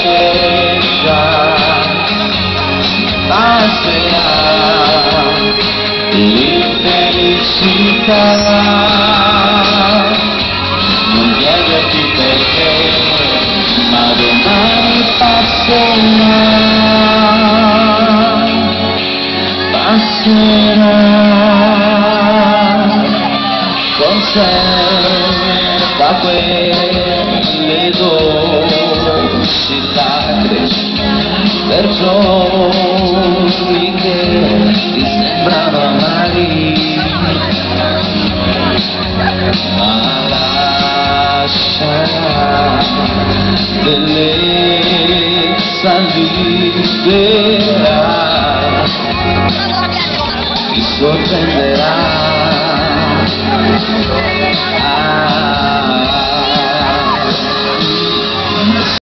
cerca, passerà l'infelicità. Non chiederti perché, ma domani passerà, passerà. Conserva quelle dolci lacrime per giorni che ti sembrano amari, ma lascia bellezza libera, ti sorprenderà.